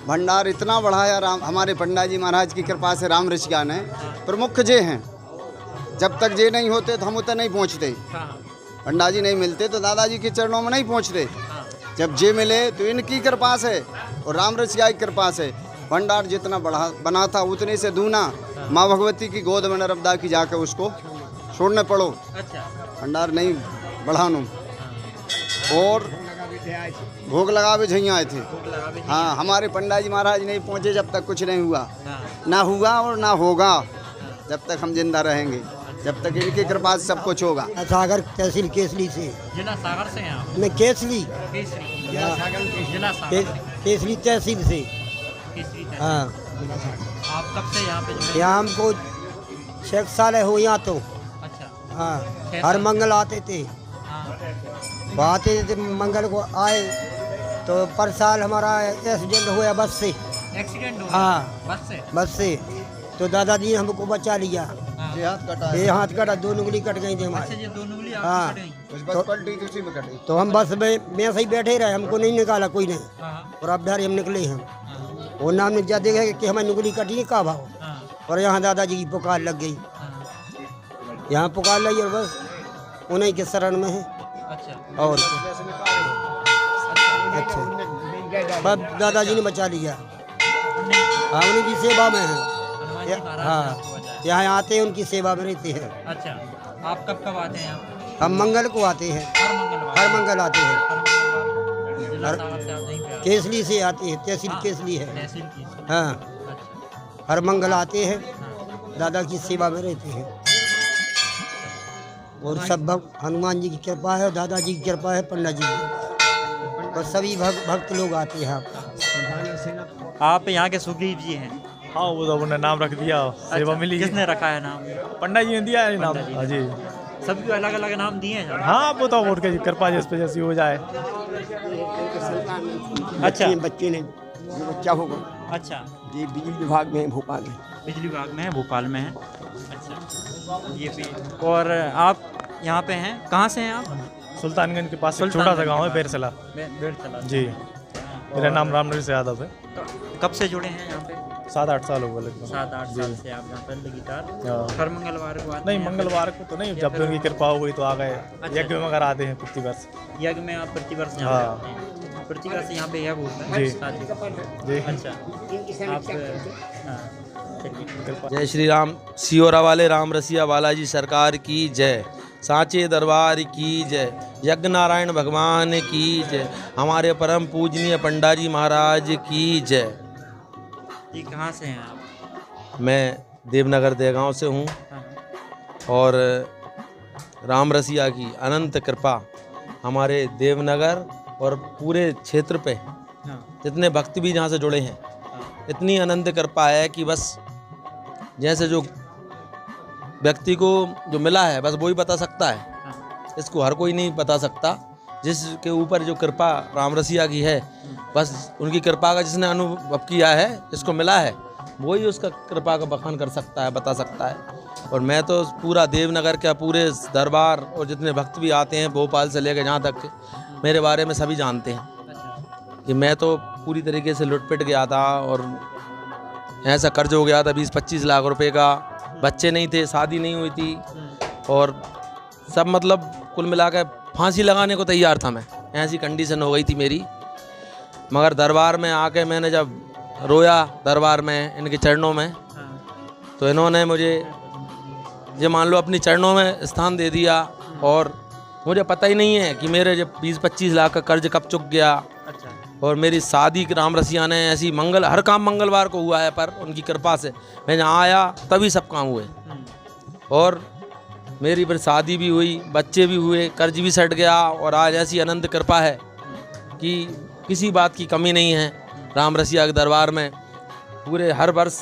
भंडार इतना बढ़ाया हमारे पंडा जी महाराज की कृपा से राम रसिया ने। प्रमुख जे हैं, जब तक जे नहीं होते तो हम उतना नहीं पहुंचते। पंडा जी नहीं मिलते तो दादाजी के चरणों में नहीं पहुंचते। जब जे मिले तो इनकी कृपा से और राम रसिया की कृपा से भंडार जितना बना था उतने से दूना माँ भगवती की गोद में नर्मदा की जाकर उसको छोड़ने पड़ो। अच्छा। भंडार नहीं बढ़ानो। और भोग लगावे झैया आए थे। हाँ, हमारे पंडा जी महाराज नहीं पहुँचे जब तक कुछ नहीं हुआ, ना हुआ और ना होगा जब तक हम जिंदा रहेंगे, जब तक इनकी कृपा से सब कुछ होगा। सागर तहसील केसली से। जिला सागर से हैं आप? मैं केसली, जिला सागर केसली तहसील से। हाँ, आप कब से यहाँ पे जुड़े? यहाँ हमको 6 साल हो यहाँ तो। अच्छा। हाँ, हर मंगल आते थे। वो आते थे मंगल को आए तो पर साल हमारा एक्सीडेंट हुआ बस से। एक्सीडेंट हुआ? हाँ, बस से तो दादाजी ने हमको बचा लिया। ये हाथ कटा, 2 उंगली कट गई थी हमारी। अच्छा, 2 उंगली हाँ, बस पलटी तो उसी में कटी। तो हम बस में ऐसे ही बैठे रहे, हमको नहीं निकाला कोई ने। और अब डर हम निकले हैं। वो नाम ने जब देखा कि हमारी उंगली कटी है का भाव, और यहाँ दादाजी की पुकार लग गई। यहाँ पुकार लगी और बस उन्हीं के शरण में है। अच्छा। और अच्छा, बस दादाजी ने बचा लिया। हाँ, उन्हीं की सेवा में है। हाँ, यहाँ आते हैं, उनकी सेवा में रहते हैं। अच्छा, आप कब कब आते हैं यहाँ? हम मंगल को आते हैं, हर मंगल आते हैं। केसली से आते हैं, तहसील केसली है। हाँ, हर मंगल आते हैं, दादा की सेवा में रहते हैं। और सब हनुमान जी की कृपा है, दादाजी की कृपा है, पंडा जी की कृपा है, और सभी भक्त लोग आते हैं। आप यहाँ के सुग्रीव जी हैं? हाँ, वो तो उन्होंने नाम रख दिया, सेवा मिली। किसने रखा है नाम? पंडा जी ने दिया है नाम। हाँ जी, सबको अलग अलग नाम दिए हैं। हाँ, वो तो उनके कृपा जिस पे जैसी हो जाए। अच्छा, बच्चे ने जो बच्चा होगा। अच्छा, ये बिजली विभाग में भोपाल में। बिजली विभाग में है, भोपाल में है। अच्छा, ये भी। और आप यहाँ पे हैं, कहाँ से हैं आप? सुल्तानगंज के पास एक छोटा सा गांव है, बेरसला जी। मेरा नाम रामनरेश यादव है। कब से जुड़े हैं यहाँ पे? 7-8 साल हो गए लगभग। 7-8 साल से आप यहाँ पर लगातार? हर मंगलवार को आते नहीं, हैं? मंगलवार को तो नहीं, जब भी उनकी कृपा हो गई तो आ गए। यज्ञ में अगर आते हैं प्रति वर्ष। यज्ञ में आप प्रतिवर्ष यहाँ पे आते हैं? प्रतिवर्ष यहाँ पे यज्ञ होता है? जी। अच्छा, आप जय श्री राम। सियोरा वाले राम रसिया बालाजी सरकार की जय। सांचे दरबार की जय। यज्ञ नारायण भगवान की जय। हमारे परम पूजनीय पंडा जी महाराज की जय। जी, कहाँ से हैं आप? मैं देवनगर देगांव से हूँ। और राम रसिया की अनंत कृपा हमारे देवनगर और पूरे क्षेत्र पे जितने भक्त भी जहाँ से जुड़े हैं, इतनी अनंत कृपा है कि बस जैसे जो व्यक्ति को जो मिला है बस वही बता सकता है। इसको हर कोई नहीं बता सकता। जिसके ऊपर जो कृपा राम रसिया की है, बस उनकी कृपा का जिसने अनुभव किया है, जिसको मिला है, वही उसका कृपा का बखान कर सकता है, बता सकता है। और मैं तो पूरा देवनगर का पूरे दरबार और जितने भक्त भी आते हैं भोपाल से लेकर जहाँ तक मेरे बारे में सभी जानते हैं कि मैं तो पूरी तरीके से लुटपिट गया था और ऐसा कर्ज हो गया था 20-25 लाख रुपए का। बच्चे नहीं थे, शादी नहीं हुई थी और सब मतलब कुल मिलाकर फांसी लगाने को तैयार था मैं। ऐसी कंडीशन हो गई थी मेरी। मगर दरबार में आके मैंने जब रोया दरबार में इनके चरणों में, तो इन्होंने मुझे ये मान लो अपनी चरणों में स्थान दे दिया। और मुझे पता ही नहीं है कि मेरे जब 20-25 लाख का कर्ज कब चुक गया। और मेरी शादी राम रसिया ने ऐसी हर काम मंगलवार को हुआ है, पर उनकी कृपा से मैं जहाँ आया तभी सब काम हुए। और मेरी फिर शादी भी हुई, बच्चे भी हुए, कर्ज भी सट गया। और आज ऐसी अनंत कृपा है कि किसी बात की कमी नहीं है। राम रसिया के दरबार में पूरे हर वर्ष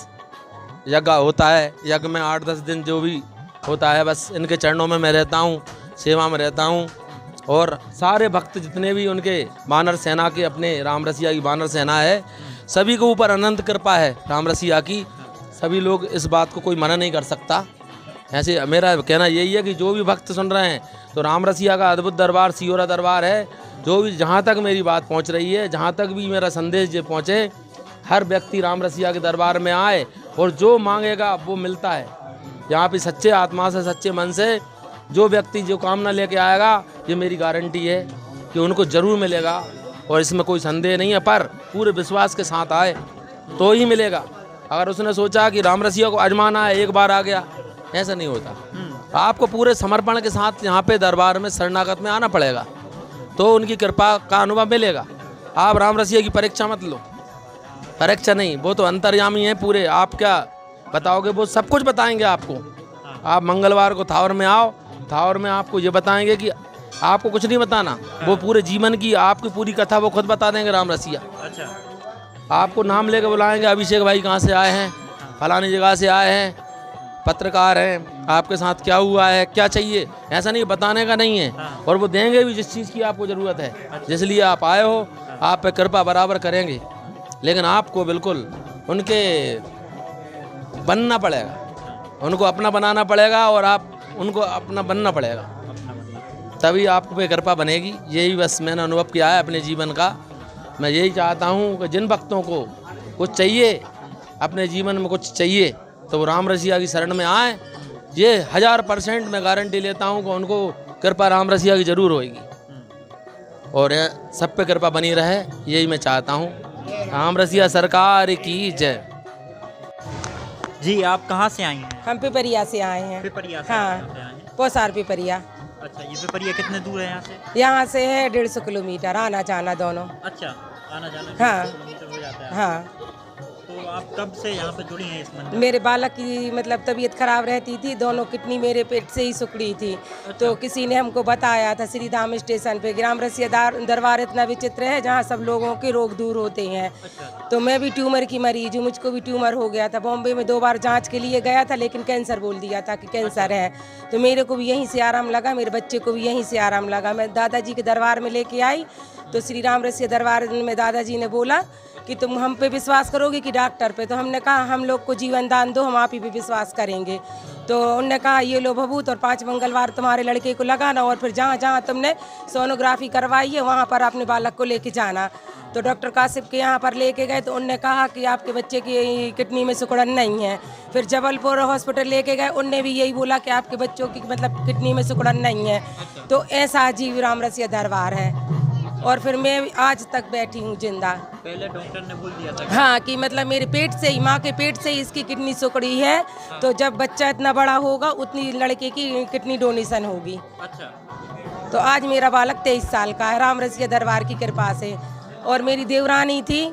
यज्ञ होता है। यज्ञ में 8-10 दिन जो भी होता है, बस इनके चरणों में मैं रहता हूँ, सेवा में रहता हूँ। और सारे भक्त जितने भी उनके बानर सेना के, अपने राम रसिया की बानर सेना है, सभी के ऊपर अनंत कृपा है राम रसिया की। सभी लोग इस बात को कोई मना नहीं कर सकता। ऐसे मेरा कहना यही है कि जो भी भक्त सुन रहे हैं, तो राम रसिया का अद्भुत दरबार सियोरा दरबार है। जो भी जहाँ तक मेरी बात पहुँच रही है, जहाँ तक भी मेरा संदेश जो पहुँचे, हर व्यक्ति राम रसिया के दरबार में आए और जो मांगेगा वो मिलता है। यहाँ पे सच्चे आत्मा से, सच्चे मन से जो व्यक्ति जो कामना लेके आएगा, ये मेरी गारंटी है कि उनको ज़रूर मिलेगा। और इसमें कोई संदेह नहीं है, पर पूरे विश्वास के साथ आए तो ही मिलेगा। अगर उसने सोचा कि राम रसिया को आजमाना है, एक बार आ गया, ऐसा नहीं होता। आपको पूरे समर्पण के साथ यहाँ पे दरबार में शरणागत में आना पड़ेगा। तो उनकी कृपा का अनुभव मिलेगा। आप राम रसिया की परीक्षा मत लो, परीक्षा नहीं, वो तो अंतर्यामी है पूरे। आप क्या बताओगे, वो सब कुछ बताएंगे आपको। आप मंगलवार को थावर में आओ, थावर में आपको ये बताएंगे कि आपको कुछ नहीं बताना, वो पूरे जीवन की आपकी पूरी कथा वो खुद बता देंगे राम रसिया। आपको नाम लेकर बुलाएंगे, अभिषेक भाई कहाँ से आए हैं, फलानी जगह से आए हैं, पत्रकार हैं, आपके साथ क्या हुआ है, क्या चाहिए, ऐसा नहीं बताने का नहीं है। और वो देंगे भी जिस चीज़ की आपको ज़रूरत है, जिसलिए आप आए हो, आप पे कृपा बराबर करेंगे। लेकिन आपको बिल्कुल उनके बनना पड़ेगा, उनको अपना बनाना पड़ेगा और आप उनको अपना बनना पड़ेगा, तभी आप पे कृपा बनेगी। यही बस मैंने अनुभव किया है अपने जीवन का। मैं यही चाहता हूँ कि जिन भक्तों को कुछ चाहिए, अपने जीवन में कुछ चाहिए, तो वो राम रसिया की शरण में आए। ये 1000% मैं गारंटी लेता हूँ कि उनको कृपा राम रसिया की जरूर होगी और सब पे कृपा बनी रहे, यही मैं चाहता हूँ। राम रसिया सरकार की जय। जी, आप कहाँ से आई हैं? हम पिपरिया से आए हैं। पिपरिया से हाँ, आए हैं। पोसार पिपरिया। अच्छा, ये पिपरिया कितने दूर है यहाँ से? यहाँ से है 150 किलोमीटर, आना जाना दोनों। अच्छा, आना जाना हाँ 150 किलोमीटर हो जाता है। हाँ। तो आप कब से यहाँ पे जुड़ी हैं इस मंदिर? मेरे बालक की मतलब तबीयत खराब रहती थी, दोनों किडनी मेरे पेट से ही सुकड़ी थी। तो किसी ने हमको बताया था श्री धाम स्टेशन पे, राम रसिया दरबार इतना विचित्र है जहाँ सब लोगों के रोग दूर होते हैं। तो मैं भी ट्यूमर की मरीज हूँ, मुझको भी ट्यूमर हो गया था। बॉम्बे में 2 बार जांच के लिए गया था, लेकिन कैंसर बोल दिया था कि कैंसर है। तो मेरे को भी यहीं से आराम लगा, मेरे बच्चे को भी यहीं से आराम लगा। मैं दादाजी के दरबार में लेके आई, तो श्री राम रसिया दरबार में दादाजी ने बोला कि तुम हम पे विश्वास करोगे कि डॉक्टर पे? तो हमने कहा हम लोग को जीवन दान दो, हम आप ही पे विश्वास करेंगे। तो उनने कहा ये लो भभूत और 5 मंगलवार तुम्हारे लड़के को लगाना, और फिर जहाँ जहाँ तुमने सोनोग्राफी करवाई है वहाँ पर अपने बालक को लेके जाना। तो डॉक्टर कासिफ के यहाँ पर लेके गए, तो उनने कहा कि आपके बच्चे की किडनी में सिकुड़न नहीं है। फिर जबलपुर हॉस्पिटल लेके गए, उनने भी यही बोला कि आपके बच्चों की मतलब किडनी में सिकुड़न नहीं है। तो ऐसा अजीब राम रसिया दरबार है। और फिर मैं आज तक बैठी हूँ जिंदा। पहले डॉक्टर ने बोल दिया था हाँ कि मतलब मेरे पेट से ही, माँ के पेट से ही इसकी किडनी सिकुड़ी है। तो जब बच्चा इतना बड़ा होगा उतनी लड़के की किडनी डोनेशन होगी। अच्छा। तो आज मेरा बालक 23 साल का है राम रसिया दरबार की कृपा से। और मेरी देवरानी थी,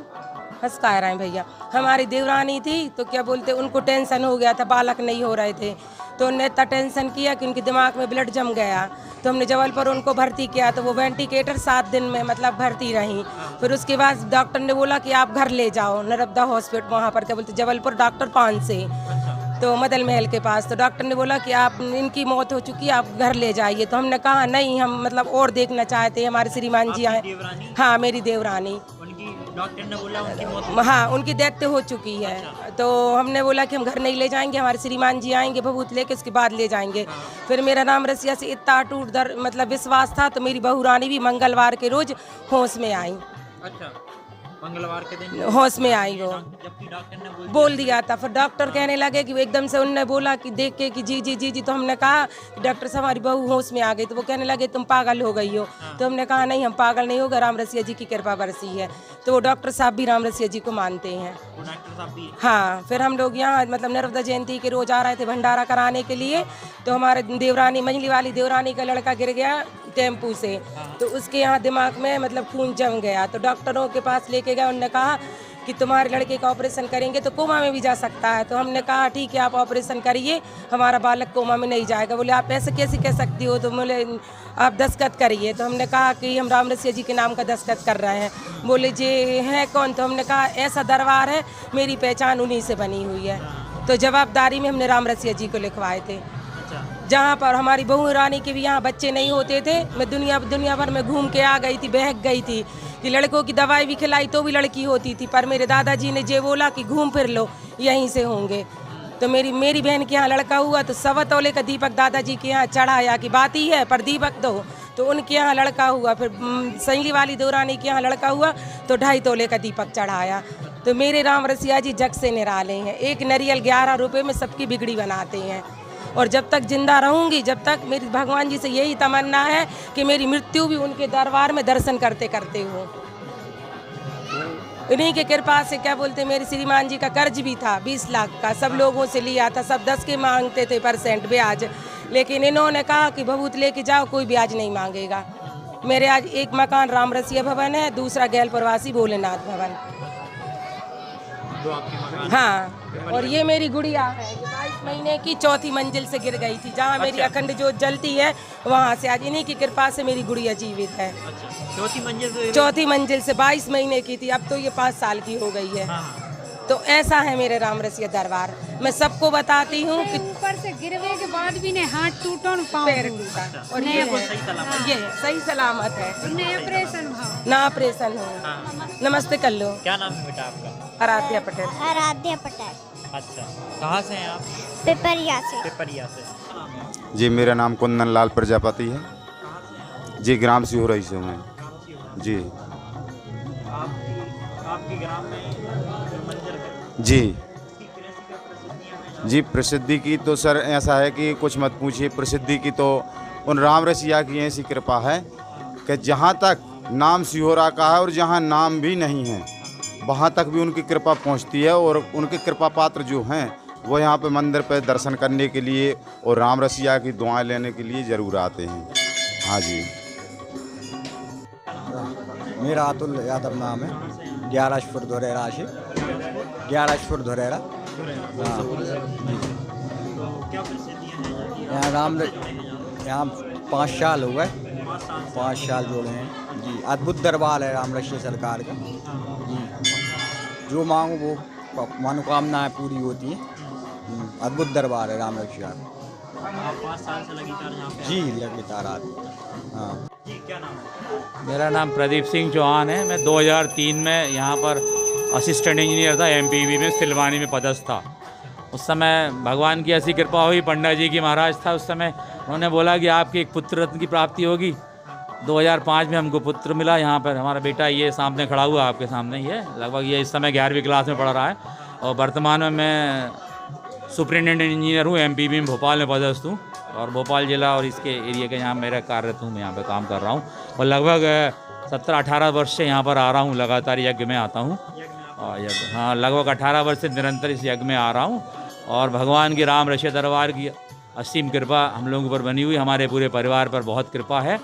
हंस कह रहे हैं भैया, हमारी देवरानी थी, तो क्या बोलते उनको टेंशन हो गया था, बालक नहीं हो रहे थे। तो उन्होंने इतना टेंशन किया कि उनके दिमाग में ब्लड जम गया। तो हमने जबलपुर उनको भर्ती किया, तो वो वेंटिलेटर 7 दिन में मतलब भर्ती रही। फिर उसके बाद डॉक्टर ने बोला कि आप घर ले जाओ नर्मदा हॉस्पिटल, वहाँ पर क्या बोलते जबलपुर डॉक्टर 5 से, तो मदल महल के पास। तो डॉक्टर ने बोला कि आप इनकी मौत हो चुकी है, आप घर ले जाइए। तो हमने कहा नहीं, हम मतलब और देखना चाहते हैं, हमारे श्रीमान जी आए। हाँ, मेरी देवरानी। डॉक्टर ने बोला उनकी मौत? हाँ, उनकी डेथ हो चुकी है। तो हमने बोला कि हम घर नहीं ले जाएंगे, हमारे श्रीमान जी आएंगे भभूत लेके, उसके बाद ले जाएंगे। फिर मेरा राम रसिया से इतना टूट मतलब विश्वास था, तो मेरी बहू रानी भी मंगलवार के रोज होश में आई। अच्छा, मंगलवार के दिन होश में आई वो, जबकि डॉक्टर ने बोल दिया था। फिर डॉक्टर कहने लगे कि एकदम से उनने बोला कि देख के कि जी जी जी जी। तो हमने कहा कि डॉक्टर साहब हमारी बहू होश में आ गई। तो वो कहने लगे तुम पागल हो गई हो। तो हमने कहा नहीं, हम पागल नहीं होगा, राम रसिया जी की कृपा बरसी है। तो वो डॉक्टर साहब भी राम रसिया जी को मानते हैं। डॉक्टर साहब भी? हाँ। फिर हम लोग यहाँ मतलब नर्मदा जयंती के रोज आ रहे थे भंडारा कराने के लिए। तो हमारे देवरानी, मंजली वाली देवरानी का लड़का गिर गया टेम्पू से, तो उसके यहाँ दिमाग में मतलब खून जम गया। तो डॉक्टरों के पास लेके गए, उन्होंने कहा कि तुम्हारे लड़के का ऑपरेशन करेंगे तो कोमा में भी जा सकता है। तो हमने कहा ठीक है, आप ऑपरेशन करिए, हमारा बालक कोमा में नहीं जाएगा। बोले आप ऐसे कैसे कह सकती हो? तो बोले आप दस्तखत करिए। तो हमने कहा कि हम राम रसिया जी के नाम का दस्तखत कर रहे हैं। बोले जी हैं कौन? तो हमने कहा ऐसा दरबार है, मेरी पहचान उन्हीं से बनी हुई है। तो जवाबदारी में हमने राम रसिया जी को लिखवाए थे। जहाँ पर हमारी बहू रानी के भी यहाँ बच्चे नहीं होते थे, मैं दुनिया भर में घूम के आ गई थी, बहक गई थी कि लड़कों की दवाई भी खिलाई तो भी लड़की होती थी। पर मेरे दादाजी ने ये बोला कि घूम फिर लो, यहीं से होंगे। तो मेरी बहन के यहाँ लड़का हुआ, तो 1.25 तोले का दीपक दादाजी के यहाँ चढ़ाया कि बात ही है पर दीपक दो। तो उनके यहाँ लड़का हुआ। फिर संजली वाली देवरानी के यहाँ लड़का हुआ, तो 2.5 तोले का दीपक चढ़ाया। तो मेरे राम रसिया जी जग से निराले हैं। एक नारियल 11 रुपये में सबकी बिगड़ी बनाते हैं। और जब तक जिंदा रहूंगी, जब तक मेरी भगवान जी से यही तमन्ना है कि मेरी मृत्यु भी उनके दरबार में दर्शन करते करते हो। इन्हीं के कृपा से क्या बोलते, मेरे श्रीमान जी का कर्ज भी था 20 लाख का, सब लोगों से लिया था, सब 10 के मांगते थे % ब्याज। लेकिन इन्होंने कहा कि भभूत लेके जाओ, कोई ब्याज नहीं मांगेगा। मेरे आज एक मकान राम रसिया भवन है, दूसरा गैल प्रवासी भोलेनाथ भवन। हाँ, और ये मेरी गुड़िया है, 22 महीने की, चौथी मंजिल से गिर गई थी। जहाँ मेरी अखंड ज्योत जलती है वहाँ से आज इन्हीं की कृपा से मेरी गुड़िया जीवित है। चौथी मंजिल से 22 महीने की थी, अब तो ये 5 साल की हो गई है। तो ऐसा है मेरे राम रसिया दरबार। मैं सबको बताती हूँ कि ऊपर से गिरने के बाद भी नहीं हाथ टूटा, पैर टूटा, और ये सही सलामत है, ना ऑपरेशन हो। नमस्ते कर लो। क्या नाम है बेटा आपका? आराध्या पटेल। आराध्या पटेल। अच्छा, कहाँ से हैं आप? पिपरिया से। पिपरिया से। जी, मेरा नाम कुंदन लाल प्रजापति है जी, ग्राम सिहोरई से हूँ जी। आपके ग्राम में जी प्रसिद्धि की तो सर ऐसा है कि कुछ मत पूछिए। प्रसिद्धि की तो उन राम रसिया की ऐसी कृपा है कि जहाँ तक नाम सिहोरा का है और जहाँ नाम भी नहीं है वहाँ तक भी उनकी कृपा पहुँचती है। और उनके कृपा पात्र जो हैं वो यहाँ पे मंदिर पे दर्शन करने के लिए और राम रसिया की दुआएं लेने के लिए ज़रूर आते हैं। हाँ जी। मेरा अतुल यादव नाम है, 11 धुरेरा से, 11 धुरेरा। यहाँ 5 साल हो गए, 5 साल जोड़े हैं जी। अद्भुत दरबार है राम रसिया सरकार का जी। जो मांगो वो मनोकामनाएं पूरी होती हैं। अद्भुत दरबार है राम रसिया। आप 5 साल से लगातार यहाँ पे? जी, लगातार आते। हाँ जी, क्या नाम है? मेरा नाम प्रदीप सिंह चौहान है। मैं 2003 में यहाँ पर असिस्टेंट इंजीनियर था, MPV में सिलवानी में पदस्थ था। उस समय भगवान की ऐसी कृपा हुई, पंडा जी की महाराज था उस समय, उन्होंने बोला कि आपकी एक पुत्र रत्न की प्राप्ति होगी। 2005 में हमको पुत्र मिला। यहाँ पर हमारा बेटा ये सामने खड़ा हुआ, आपके सामने ही है, लगभग ये इस समय 11वीं क्लास में पढ़ रहा है। और वर्तमान में मैं सुपरिटेंडेंट इंजीनियर हूँ, MPV में भोपाल में पदस्थ हूँ। और भोपाल जिला और इसके एरिया के यहाँ मेरा कार्यरत हूँ, मैं यहाँ पे काम कर रहा हूँ। और लगभग 17-18 वर्ष से यहाँ पर आ रहा हूँ, लगातार यज्ञ में आता हूँ। और हाँ, लगभग 18 वर्ष से निरंतर इस यज्ञ में आ रहा हूँ। और भगवान की राम रसिया दरबार की असीम कृपा हम लोगों पर बनी हुई, हमारे पूरे परिवार पर बहुत कृपा है।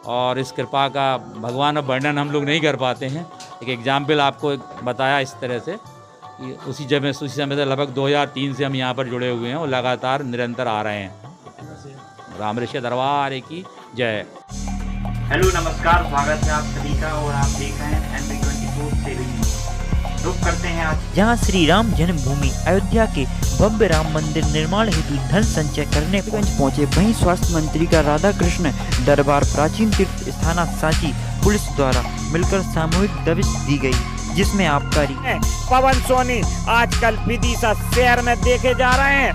और इस कृपा का भगवान अब वर्णन हम लोग नहीं कर पाते हैं। एक एग्जाम्पल आपको बताया इस तरह से कि उसी समय से लगभग 2003 से हम यहाँ पर जुड़े हुए हैं और लगातार निरंतर आ रहे हैं। राम रसिया दरबार की जय। हेलो, नमस्कार, स्वागत है आप सभी का और आप देख रहे हैं NV24 रुक करते हैं आज जहां श्री राम जन्मभूमि अयोध्या के भव्य राम मंदिर निर्माण हेतु धन संचय करने पहुंचे। वहीं स्वास्थ्य मंत्री का राधा कृष्ण दरबार प्राचीन तीर्थ स्थान सांची पुलिस द्वारा मिलकर सामूहिक दबिश दी गई, जिसमें आबकारी पवन सोनी आजकल विदिशा शहर में देखे जा रहे हैं।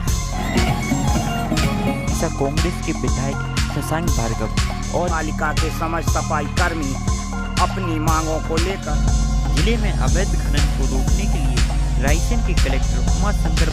कांग्रेस के विधायक शशांक भार्गव और पालिका के समझ सफाई कर्मी अपनी मांगों को लेकर जिले में अवैध खनन को रोकने के लिए रायसेन के कलेक्टर उमा शंकर